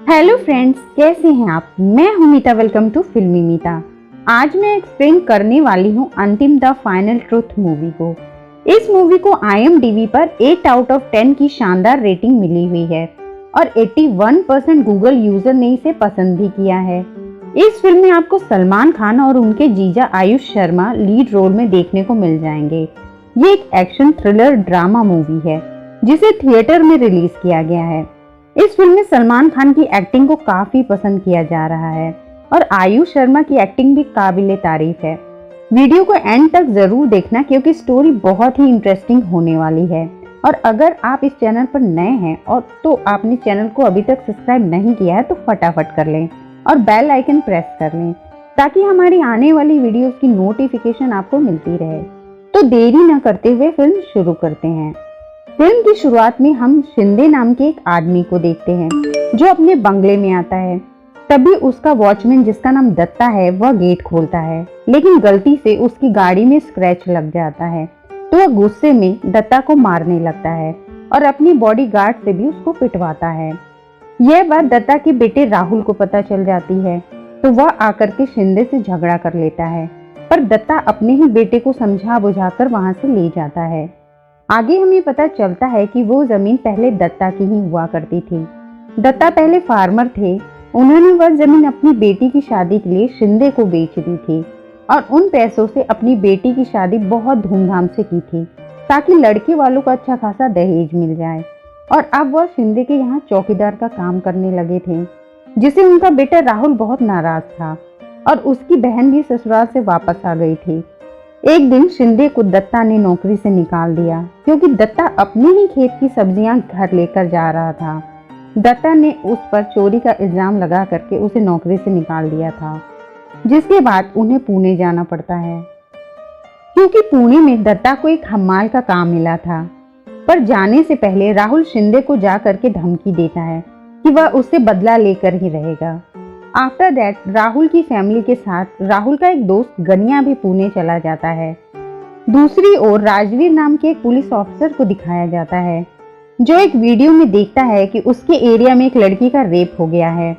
Hello friends, कैसे हैं आप? मैं हूं मीता। वेलकम टू फिल्मी मीता। आज मैं एक्सप्लेन करने वाली हूं अंतिम द फाइनल ट्रुथ मूवी को। इस मूवी को IMDb पर 8 आउट ऑफ 10 की शानदार रेटिंग मिली हुई है और 81% गूगल यूजर ने इसे पसंद भी किया है। इस फिल्म में आपको सलमान खान और उनके जीजा आयुष शर्मा लीड रोल में देखने को मिल जाएंगे। ये एक एक्शन थ्रिलर ड्रामा मूवी है जिसे थिएटर में रिलीज किया गया है। इस फिल्म में सलमान खान की एक्टिंग को काफी पसंद किया जा रहा है और आयुष शर्मा की एक्टिंग भी काबिले तारीफ है। वीडियो को एंड तक जरूर देखना क्योंकि स्टोरी बहुत ही इंटरेस्टिंग होने वाली है। और अगर आप इस चैनल पर नए हैं और तो आपने चैनल को अभी तक सब्सक्राइब नहीं किया है तो फटाफट कर लें और बेल आइकन प्रेस कर लें ताकि हमारी आने वाली वीडियोस की नोटिफिकेशन आपको मिलती रहे। तो देरी न करते हुए फिल्म शुरू करते हैं। फिल्म की शुरुआत में हम शिंदे नाम के एक आदमी को देखते हैं जो अपने बंगले में आता है। तभी उसका वॉचमैन जिसका नाम दत्ता है वह गेट खोलता है, लेकिन गलती से उसकी गाड़ी में स्क्रैच लग जाता है तो वह गुस्से में दत्ता को मारने लगता है और अपनी बॉडीगार्ड से भी उसको पिटवाता है। यह बात दत्ता के बेटे राहुल को पता चल जाती है तो वह आकर के शिंदे से झगड़ा कर लेता है, पर दत्ता अपने ही बेटे को समझा बुझाकर वहां से ले जाता है। आगे हमें पता चलता है कि वो जमीन पहले दत्ता की ही हुआ करती थी। दत्ता पहले फार्मर थे। उन्होंने वह जमीन अपनी बेटी की शादी के लिए शिंदे को बेच दी थी और उन पैसों से अपनी बेटी की शादी बहुत धूमधाम से की थी ताकि लड़के वालों को अच्छा खासा दहेज मिल जाए। और अब वह शिंदे के यहाँ चौकीदार का काम करने लगे थे, जिसे उनका बेटा राहुल बहुत नाराज था और उसकी बहन भी ससुराल से वापस आ गई थी। एक दिन शिंदे को दत्ता ने नौकरी से निकाल दिया क्योंकि दत्ता अपने ही खेत की सब्जियां घर लेकर जा रहा था। दत्ता ने उस पर चोरी का इल्जाम लगा करके उसे नौकरी से निकाल दिया था, जिसके बाद उन्हें पुणे जाना पड़ता है क्योंकि पुणे में दत्ता को एक हमाल का काम मिला था। पर जाने से पहले राहुल शिंदे को जा करके धमकी देता है कि वह उससे बदला लेकर ही रहेगा। आफ्टर दैट राहुल की फैमिली के साथ राहुल का एक दोस्त गनिया भी पुणे चला जाता है। दूसरी ओर राजवीर नाम के एक पुलिस ऑफिसर को दिखाया जाता है जो एक वीडियो में देखता है कि उसके एरिया में एक लड़की का रेप हो गया है।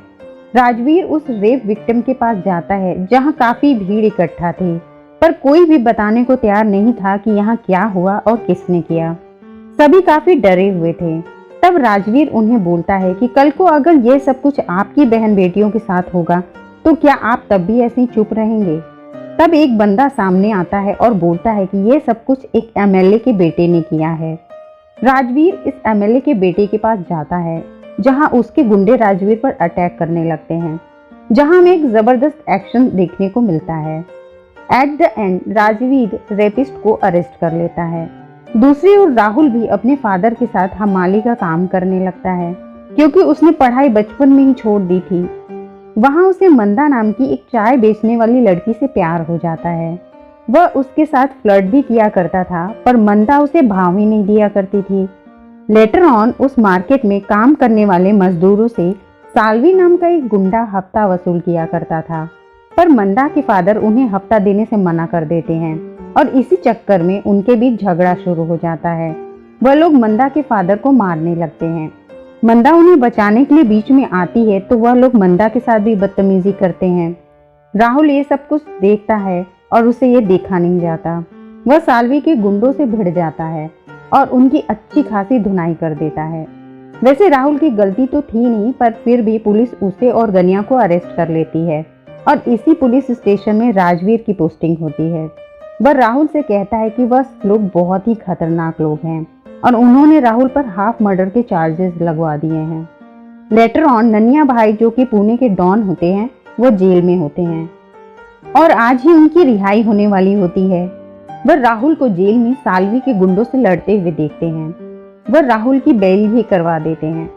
राजवीर उस रेप विक्टिम के पास जाता है जहां काफी भीड़ इकट्ठा थी, पर कोई भी बताने को तैयार नहीं था कि यहाँ क्या हुआ और किसने किया। सभी काफी डरे हुए थे। तब राजवीर उन्हें बोलता है कि कल को अगर ये सब कुछ आपकी बहन बेटियों के साथ होगा तो क्या आप तब भी ऐसे ही चुप रहेंगे? तब एक बंदा सामने आता है और बोलता है कि ये सब कुछ एक MLA के बेटे ने किया है। राजवीर इस MLA के बेटे के पास जाता है जहां उसके गुंडे राजवीर पर अटैक करने लगते हैं, जहां हमें एक जबरदस्त एक्शन देखने को मिलता है। At the end Rajveer rapist को अरेस्ट कर लेता है। दूसरी ओर राहुल भी अपने फादर के साथ हमाली का काम करने लगता है क्योंकि उसने पढ़ाई बचपन में ही छोड़ दी थी। वहां उसे मंदा नाम की एक चाय बेचने वाली लड़की से प्यार हो जाता है। वह उसके साथ फ्लर्ट भी किया करता था, पर मंदा उसे भाव ही नहीं दिया करती थी। लेटर ऑन उस मार्केट में काम करने वाले मजदूरों से सालवी नाम का एक गुंडा हफ्ता वसूल किया करता था, पर मंदा के फादर उन्हें हफ्ता देने से मना कर देते हैं और इसी चक्कर में उनके बीच झगड़ा शुरू हो जाता है। वह लोग मंदा के फादर को मारने लगते हैं। मंदा उन्हें बचाने के लिए बीच में आती है तो वह लोग मंदा के साथ भी बदतमीजी करते हैं। राहुल ये सब कुछ देखता है और उसे ये देखा नहीं जाता। वह सालवी के गुंडों से भिड़ जाता है और उनकी अच्छी खासी धुनाई कर देता है। वैसे राहुल की गलती तो थी नहीं, पर फिर भी पुलिस उसे और गनिया को अरेस्ट कर लेती है और इसी पुलिस स्टेशन में राजवीर की पोस्टिंग होती है। वह राहुल से कहता है कि वह लोग बहुत ही खतरनाक लोग हैं और उन्होंने राहुल पर हाफ मर्डर के चार्जेस लगवा दिए हैं। लेटर ऑन ननिया भाई जो कि पुणे के डॉन होते हैं वो जेल में होते हैं और आज ही उनकी रिहाई होने वाली होती है। वह राहुल को जेल में सालवी के गुंडों से लड़ते हुए देखते हैं। वह राहुल की बेल भी करवा देते हैं।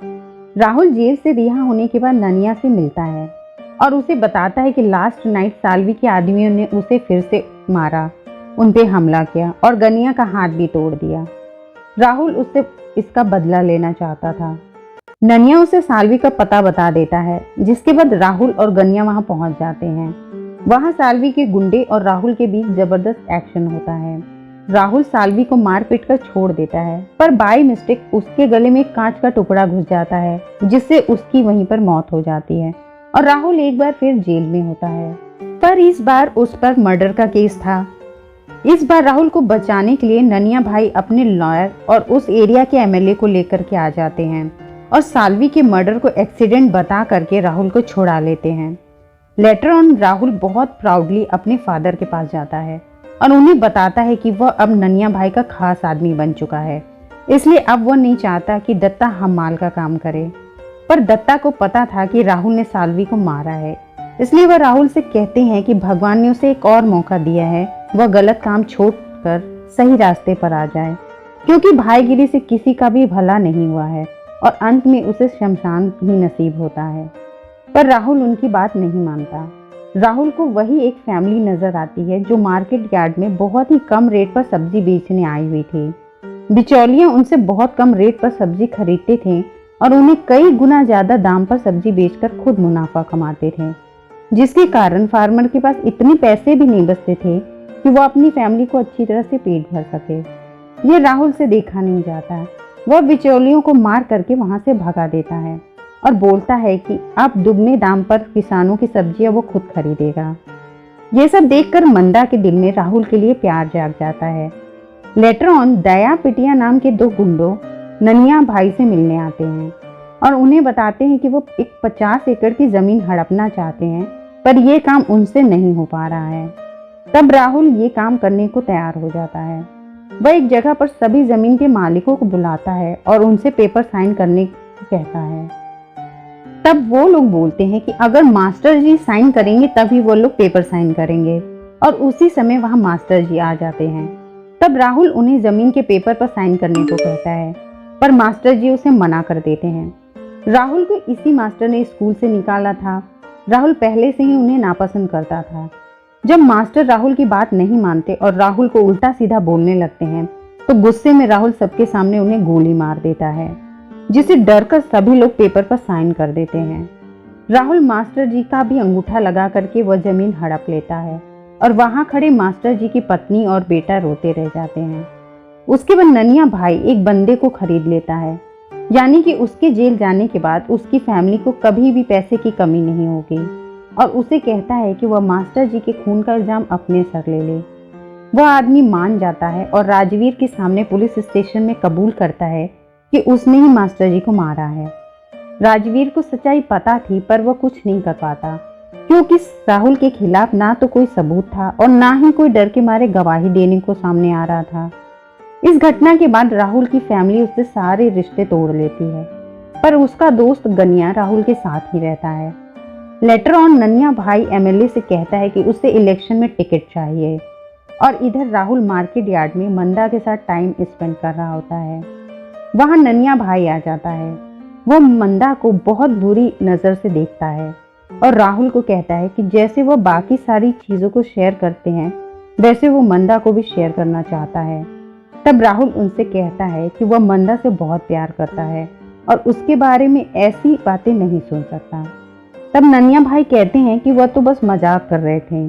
राहुल जेल से रिहा होने के बाद ननिया से मिलता है और उसे बताता है कि लास्ट नाइट सालवी के आदमियों ने उसे फिर से मारा, उन पे हमला किया और गनिया का हाथ भी तोड़ दिया। राहुल उससे इसका बदला लेना चाहता था। ननिया उसे सालवी का पता बता देता है, जिसके बाद राहुल और गनिया वहां पहुंच जाते हैं। वहां सालवी के गुंडे और राहुल के बीच जबरदस्त एक्शन होता है। राहुल साल्वी को मार पीट कर छोड़ देता है, पर बाय मिस्टेक उसके गले में एक कांच का टुकड़ा घुस जाता है, जिससे उसकी वहीं पर मौत हो जाती है और राहुल एक बार फिर जेल में होता है। पर इस बार उस पर मर्डर का केस था। इस बार राहुल को बचाने के लिए ननिया भाई अपने लॉयर और उस एरिया के एमएलए को लेकर के आ जाते हैं और साल्वी के मर्डर को एक्सीडेंट बता करके राहुल को छुड़ा लेते हैं। लेटर ऑन राहुल बहुत प्राउडली अपने फादर के पास जाता है और उन्हें बताता है कि वह अब ननिया भाई का खास आदमी बन चुका है, इसलिए अब वह नहीं चाहता कि दत्ता हमाल का काम करे। पर दत्ता को पता था कि राहुल ने साल्वी को मारा है, इसलिए वह राहुल से कहते हैं कि भगवान ने उसे एक और मौका दिया है, वह गलत काम छोड़कर सही रास्ते पर आ जाए, क्योंकि भाईगिरी से किसी का भी भला नहीं हुआ है और अंत में उसे शमशान ही नसीब होता है। पर राहुल उनकी बात नहीं मानता। राहुल को वही एक फैमिली नजर आती है जो मार्केट यार्ड में बहुत ही कम रेट पर सब्जी बेचने आई हुई थी। बिचौलिया उनसे बहुत कम रेट पर सब्जी खरीदते थे और उन्हें कई गुना ज्यादा दाम पर सब्जी बेचकर खुद मुनाफा कमाते थे, जिसके कारण फार्मर के पास इतने पैसे भी नहीं बचते थे कि वो अपनी फैमिली को अच्छी तरह से पेट भर सके। ये राहुल से देखा नहीं जाता। वह बिचौलियों को मार करके वहां से भगा देता है और बोलता है कि अब दुगने दाम पर किसानों की सब्जियां वो खुद खरीदेगा। ये सब देखकर मंदा के दिल में राहुल के लिए प्यार जाग जाता है। लेटर ऑन दया पिटिया नाम के दो गुंडों ननिया भाई से मिलने आते हैं और उन्हें बताते हैं कि वो एक 50 एकड़ की जमीन हड़पना चाहते हैं, पर यह काम उनसे नहीं हो पा रहा है। तब राहुल ये काम करने को तैयार हो जाता है। वह एक जगह पर सभी जमीन के मालिकों को बुलाता है और उनसे पेपर साइन करने को कहता है। तब वो लोग बोलते हैं कि अगर मास्टर जी साइन करेंगे तभी वो लोग पेपर साइन करेंगे, और उसी समय वहां मास्टर जी आ जाते हैं। तब राहुल उन्हें जमीन के पेपर पर साइन करने को कहता है, पर मास्टर जी उसे मना कर देते हैं। राहुल को इसी मास्टर ने स्कूल से निकाला था। राहुल पहले से ही उन्हें नापसंद करता था। जब मास्टर राहुल की बात नहीं मानते और राहुल को उल्टा सीधा बोलने लगते हैं, तो गुस्से में राहुल सबके सामने उन्हें गोली मार देता है, जिसे डर कर सभी लोग पेपर पर साइन कर देते हैं। राहुल मास्टर जी का भी अंगूठा लगा करके वह जमीन हड़प लेता है और वहां खड़े मास्टर जी की पत्नी और बेटा रोते रह जाते हैं। उसके बाद ननिया भाई एक बंदे को खरीद लेता है, यानी कि उसके जेल जाने के बाद उसकी फैमिली को कभी भी पैसे की कमी नहीं होगी, और उसे कहता है कि वह मास्टर जी के खून का इल्जाम अपने सर ले ले। वह आदमी मान जाता है और राजवीर के सामने पुलिस स्टेशन में कबूल करता है कि उसने ही मास्टर जी को मारा है। राजवीर को सच्चाई पता थी, पर वह कुछ नहीं कर पाता, क्योंकि राहुल के खिलाफ ना तो कोई सबूत था और ना ही कोई डर के मारे गवाही देने को सामने आ रहा था। इस घटना के बाद राहुल की फैमिली उससे सारे रिश्ते तोड़ लेती है, पर उसका दोस्त गनिया राहुल के साथ ही रहता है। लेटर ऑन ननिया भाई एमएलए से कहता है कि उसे इलेक्शन में टिकट चाहिए, और इधर राहुल मार्केट यार्ड में मंदा के साथ टाइम स्पेंड कर रहा होता है। वहां ननिया भाई आ जाता है। वो मंदा को बहुत बुरी नज़र से देखता है और राहुल को कहता है कि जैसे वो बाकी सारी चीज़ों को शेयर करते हैं, वैसे वो मंदा को भी शेयर करना चाहता है। तब राहुल उनसे कहता है कि वह मंदा से बहुत प्यार करता है और उसके बारे में ऐसी बातें नहीं सुन सकता। तब ननिया भाई कहते हैं कि वह तो बस मजाक कर रहे थे।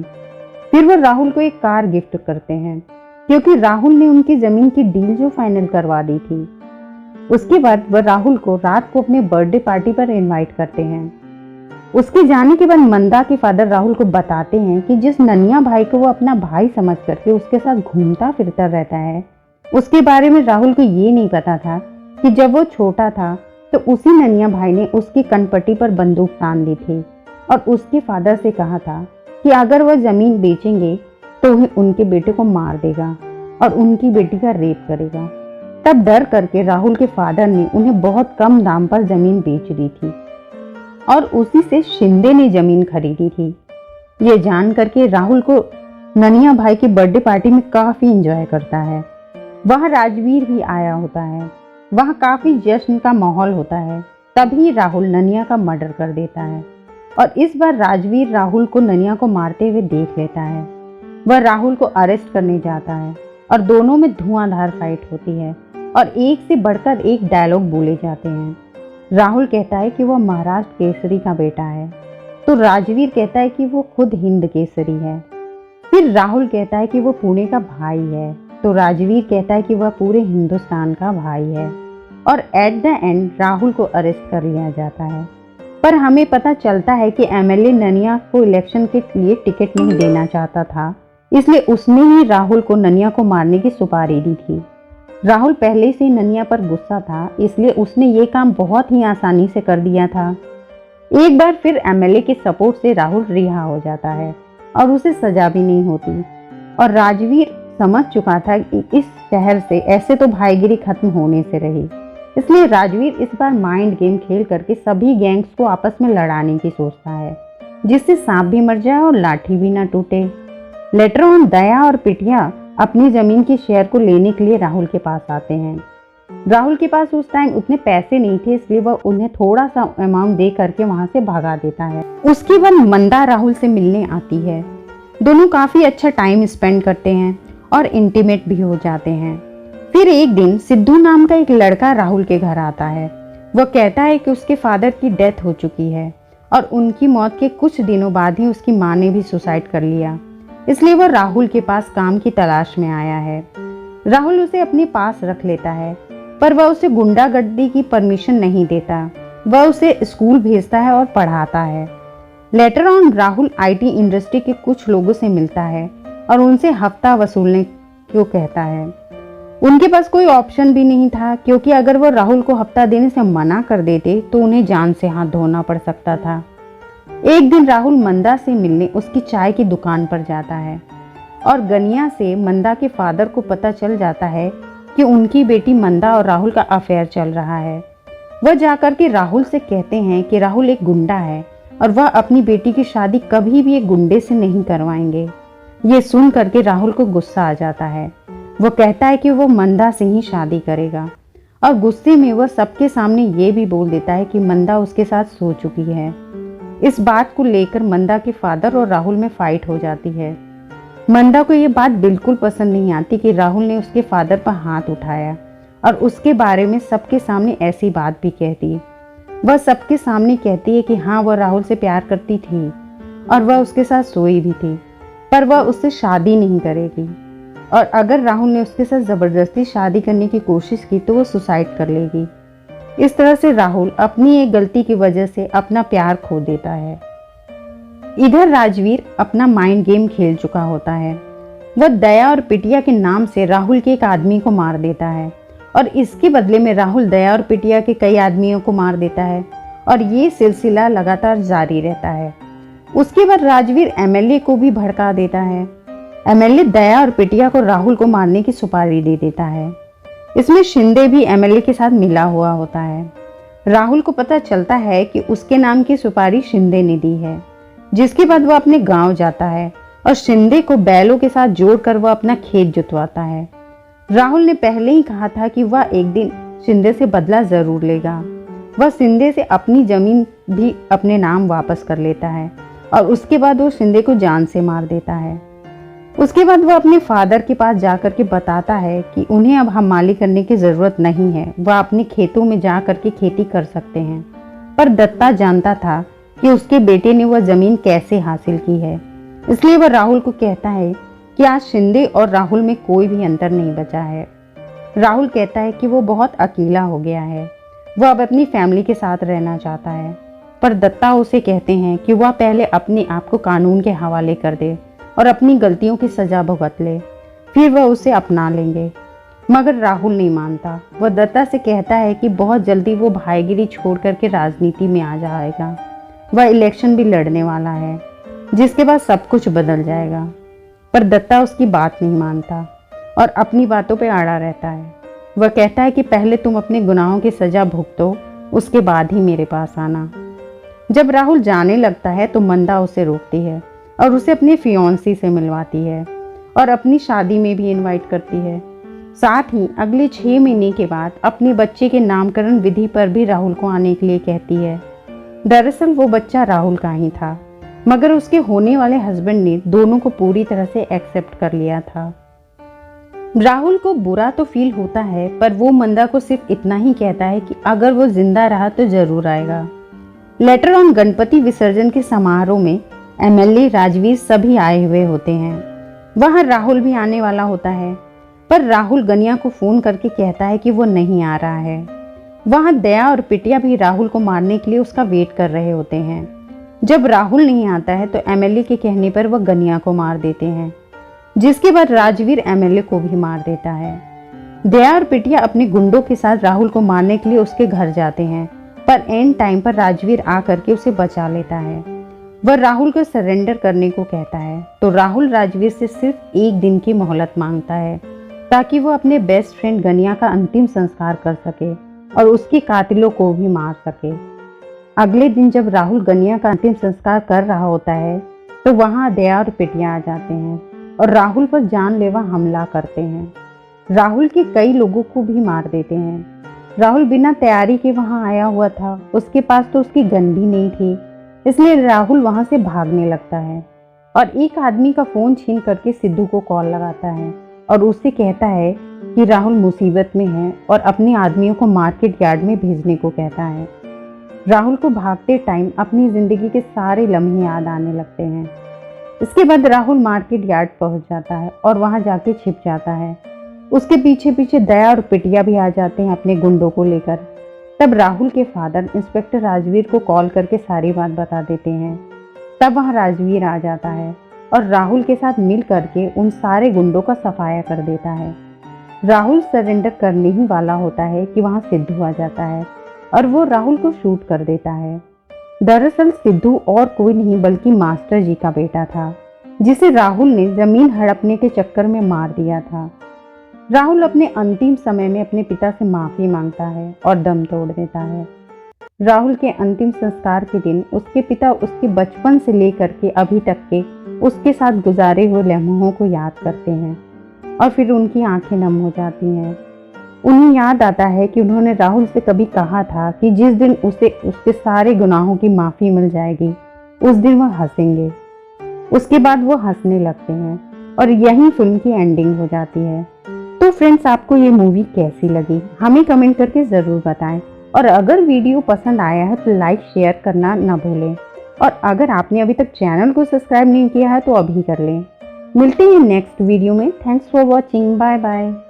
फिर वह राहुल को एक कार गिफ्ट करते हैं, क्योंकि राहुल ने उनकी जमीन की डील जो फाइनल करवा दी थी। उसके बाद वह राहुल को रात को अपने बर्थडे पार्टी पर इनवाइट करते हैं। उसके जाने के बाद मंदा के फादर राहुल को बताते हैं कि जिस ननिया भाई को वो अपना भाई समझ करके उसके साथ घूमता फिरता रहता है, उसके बारे में राहुल को ये नहीं पता था कि जब वो छोटा था तो उसी ननिया भाई ने उसकी कनपट्टी पर बंदूक तान ली थी और उसके फादर से कहा था कि अगर वह जमीन बेचेंगे तो उनके बेटे को मार देगा और उनकी बेटी का रेप करेगा। तब डर करके राहुल के फादर ने उन्हें बहुत कम दाम पर जमीन बेच दी थी और उसी से शिंदे ने जमीन खरीदी थी। ये जान करके राहुल को ननिया भाई की बर्थडे पार्टी में काफी एंजॉय करता है। वहाँ राजवीर भी आया होता है। वहाँ काफी जश्न का माहौल होता है। तभी राहुल ननिया का मर्डर कर देता है और इस बार राजवीर राहुल को ननिया को मारते हुए देख लेता है। वह राहुल को अरेस्ट करने जाता है और दोनों में धुआंधार फाइट होती है और एक से बढ़कर एक डायलॉग बोले जाते हैं। राहुल कहता है कि वह महाराष्ट्र केसरी का बेटा है, तो राजवीर कहता है कि वो खुद हिंद केसरी है। फिर राहुल कहता है कि वो पुणे का भाई है तो राजवीर कहता है कि वह पूरे हिंदुस्तान का भाई है और एट द एंड राहुल को अरेस्ट कर लिया जाता है। पर हमें पता चलता है कि एमएलए ननिया को इलेक्शन के लिए टिकट नहीं देना चाहता था, इसलिए उसने ही राहुल को ननिया को मारने की सुपारी दी थी। राहुल पहले से ननिया पर गुस्सा था, इसलिए उसने ये काम बहुत ही आसानी से कर दिया था। एक बार फिर एमएलए के सपोर्ट से राहुल रिहा हो जाता है और उसे सजा भी नहीं होती। और राजवीर समझ चुका था कि इस शहर से ऐसे तो भाईगिरी खत्म होने से रही, इसलिए राजवीर इस बार माइंड गेम खेल करके सभी गैंग्स को आपस में लड़ाने की सोचता है, जिससे सांप भी मर जाए और लाठी भी ना टूटे। लेटर ऑन दया और पिटिया अपनी जमीन की शेयर को लेने के लिए राहुल के पास आते हैं। राहुल के पास उस टाइम उतने पैसे नहीं थे, इसलिए वह उन्हें थोड़ा सा अमाउंट दे करके वहां से भगा देता है। उसके बाद मंदा राहुल से मिलने आती है। दोनों काफी अच्छा टाइम स्पेंड करते हैं और इंटीमेट भी हो जाते हैं। फिर एक दिन सिद्धू नाम का एक लड़का राहुल के घर आता है। वह कहता है कि उसके फादर की डेथ हो चुकी है और उनकी मौत के कुछ दिनों बाद ही उसकी माँ ने भी सुसाइड कर लिया, इसलिए वह राहुल के पास काम की तलाश में आया है। राहुल उसे अपने पास रख लेता है, पर वह उसे गुंडागर्दी की परमिशन नहीं देता। वह उसे स्कूल भेजता है और पढ़ाता है। Later on Rahul IT industry के कुछ लोगों से मिलता है और उनसे हफ्ता वसूलने को कहता है। उनके पास कोई ऑप्शन भी नहीं था, क्योंकि अगर वो राहुल को हफ्ता देने से मना कर देते तो उन्हें जान से हाथ धोना पड़ सकता था। एक दिन राहुल मंदा से मिलने उसकी चाय की दुकान पर जाता है और गनिया से मंदा के फादर को पता चल जाता है कि उनकी बेटी मंदा और राहुल का अफेयर चल रहा है। वह जाकर के राहुल से कहते हैं कि राहुल एक गुंडा है और वह अपनी बेटी की शादी कभी भी एक गुंडे से नहीं करवाएंगे। ये सुन करके राहुल को गुस्सा आ जाता है। वह कहता है कि वो मंदा से ही शादी करेगा और गुस्से में वह सबके सामने ये भी बोल देता है कि मंदा उसके साथ सो चुकी है। इस बात को लेकर मंदा के फादर और राहुल में फाइट हो जाती है। मंदा को ये बात बिल्कुल पसंद नहीं आती कि राहुल ने उसके फादर पर हाथ उठाया और उसके बारे में सबके सामने ऐसी बात भी कहती। वह सबके सामने कहती है कि हाँ, वह राहुल से प्यार करती थी और वह उसके साथ सोई भी थी, पर वह उससे शादी नहीं करेगी और अगर राहुल ने उसके साथ ज़बरदस्ती शादी करने की कोशिश की तो वो सुसाइड कर लेगी। इस तरह से राहुल अपनी एक गलती की वजह से अपना प्यार खो देता है। इधर राजवीर अपना माइंड गेम खेल चुका होता है। वह दया और पिटिया के नाम से राहुल के एक आदमी को मार देता है और इसके बदले में राहुल दया और पिटिया के कई आदमियों को मार देता है और ये सिलसिला लगातार जारी रहता है। उसके बाद राजवीर एमएलए को भी भड़का देता है। एमएलए दया और पिटिया को राहुल को मारने की सुपारी दे देता है। इसमें शिंदे भी एमएलए के साथ मिला हुआ होता है। राहुल को पता चलता है कि उसके नाम की सुपारी शिंदे ने दी है, जिसके बाद वह अपने गांव जाता है और शिंदे को बैलों के साथ जोड़कर वह अपना खेत जुतवाता है। राहुल ने पहले ही कहा था कि वह एक दिन शिंदे से बदला जरूर लेगा। वह शिंदे से अपनी जमीन भी अपने नाम वापस कर लेता है और उसके बाद वो शिंदे को जान से मार देता है। उसके बाद वह अपने फादर के पास जाकर के बताता है कि उन्हें अब हमाली करने की ज़रूरत नहीं है, वह अपने खेतों में जा कर के खेती कर सकते हैं। पर दत्ता जानता था कि उसके बेटे ने वह ज़मीन कैसे हासिल की है, इसलिए वह राहुल को कहता है कि आज शिंदे और राहुल में कोई भी अंतर नहीं बचा है। राहुल कहता है कि वो बहुत अकेला हो गया है, वह अब अपनी फैमिली के साथ रहना चाहता है। पर दत्ता उसे कहते हैं कि वह पहले अपने आप को कानून के हवाले कर दे और अपनी गलतियों की सजा भुगत ले, फिर वह उसे अपना लेंगे। मगर राहुल नहीं मानता। वह दत्ता से कहता है कि बहुत जल्दी वो भाईगिरी छोड़ करके राजनीति में आ जाएगा। वह इलेक्शन भी लड़ने वाला है, जिसके बाद सब कुछ बदल जाएगा। पर दत्ता उसकी बात नहीं मानता और अपनी बातों पे अड़ा रहता है। वह कहता है कि पहले तुम अपने गुनाहों की सजा भुगतो, उसके बाद ही मेरे पास आना। जब राहुल जाने लगता है तो मंदा उसे रोकती है और उसे अपनी फियोंसी से मिलवाती है और अपनी शादी में भी इनवाइट करती है। साथ ही अगले 6 महीने के बाद अपने बच्चे के नामकरण विधि पर भी राहुल को आने के लिए कहती है। दरअसल वो बच्चा राहुल का ही था, मगर उसके होने वाले हस्बैंड ने दोनों को पूरी तरह से एक्सेप्ट कर लिया था। राहुल को बुरा तो फील होता है, पर वो मंदा को सिर्फ इतना ही कहता है कि अगर वो जिंदा रहा तो जरूर आएगा। लेटर ऑन गणपति विसर्जन के समारोह में एमएलए राजवीर सभी आए हुए होते हैं। वहाँ राहुल भी आने वाला होता है। पर राहुल गनिया को फ़ोन करके कहता है कि वो नहीं आ रहा है। वहाँ दया और पिटिया भी राहुल को मारने के लिए उसका वेट कर रहे होते हैं। जब राहुल नहीं आता है तो एमएलए के कहने पर वह गनिया को मार देते हैं, जिसके बाद राजवीर एमएलए को भी मार देता है। दया और पिटिया अपने गुंडों के साथ राहुल को मारने के लिए उसके घर जाते हैं, पर एंड टाइम पर राजवीर आ करके उसे बचा लेता है। वह राहुल को सरेंडर करने को कहता है, तो राहुल राजवीर से सिर्फ 1 दिन की मोहलत मांगता है ताकि वो अपने बेस्ट फ्रेंड गनिया का अंतिम संस्कार कर सके और उसके कातिलों को भी मार सके। अगले दिन जब राहुल गनिया का अंतिम संस्कार कर रहा होता है तो वहाँ दया और पिटिया आ जाते हैं और राहुल पर जानलेवा हमला करते हैं। राहुल के कई लोगों को भी मार देते हैं। राहुल बिना तैयारी के वहाँ आया हुआ था, उसके पास तो उसकी गन भी नहीं थी, इसलिए राहुल वहाँ से भागने लगता है और एक आदमी का फ़ोन छीन करके सिद्धू को कॉल लगाता है और उससे कहता है कि राहुल मुसीबत में है और अपने आदमियों को मार्केट यार्ड में भेजने को कहता है। राहुल को भागते टाइम अपनी ज़िंदगी के सारे लम्हे याद आने लगते हैं। इसके बाद राहुल मार्केट यार्ड पहुंच जाता है और वहां जाके छिप जाता है। उसके पीछे पीछे दया और पिटिया भी आ जाते हैं अपने गुंडों को लेकर। तब राहुल के फादर इंस्पेक्टर राजवीर को कॉल करके सारी बात बता देते हैं। तब वहां राजवीर आ जाता है और राहुल के साथ मिल करके उन सारे गुंडों का सफाया कर देता है। राहुल सरेंडर करने ही वाला होता है कि वहां सिद्धू आ जाता है और वो राहुल को शूट कर देता है। दरअसल सिद्धू और कोई नहीं बल्कि मास्टर जी का बेटा था, जिसे राहुल ने जमीन हड़पने के चक्कर में मार दिया था। राहुल अपने अंतिम समय में अपने पिता से माफ़ी मांगता है और दम तोड़ देता है। राहुल के अंतिम संस्कार के दिन उसके पिता उसके बचपन से लेकर के अभी तक के उसके साथ गुजारे हुए लम्हों को याद करते हैं और फिर उनकी आंखें नम हो जाती हैं। उन्हें याद आता है कि उन्होंने राहुल से कभी कहा था कि जिस दिन उसे उसके सारे गुनाहों की माफ़ी मिल जाएगी उस दिन वह हंसेंगे। उसके बाद वो हंसने लगते हैं और यहीं फिल्म की एंडिंग हो जाती है। तो फ्रेंड्स, आपको ये मूवी कैसी लगी हमें कमेंट करके ज़रूर बताएं और अगर वीडियो पसंद आया है तो लाइक शेयर करना ना भूलें और अगर आपने अभी तक चैनल को सब्सक्राइब नहीं किया है तो अभी कर लें। मिलते हैं नेक्स्ट वीडियो में। Thanks for watching. Bye bye.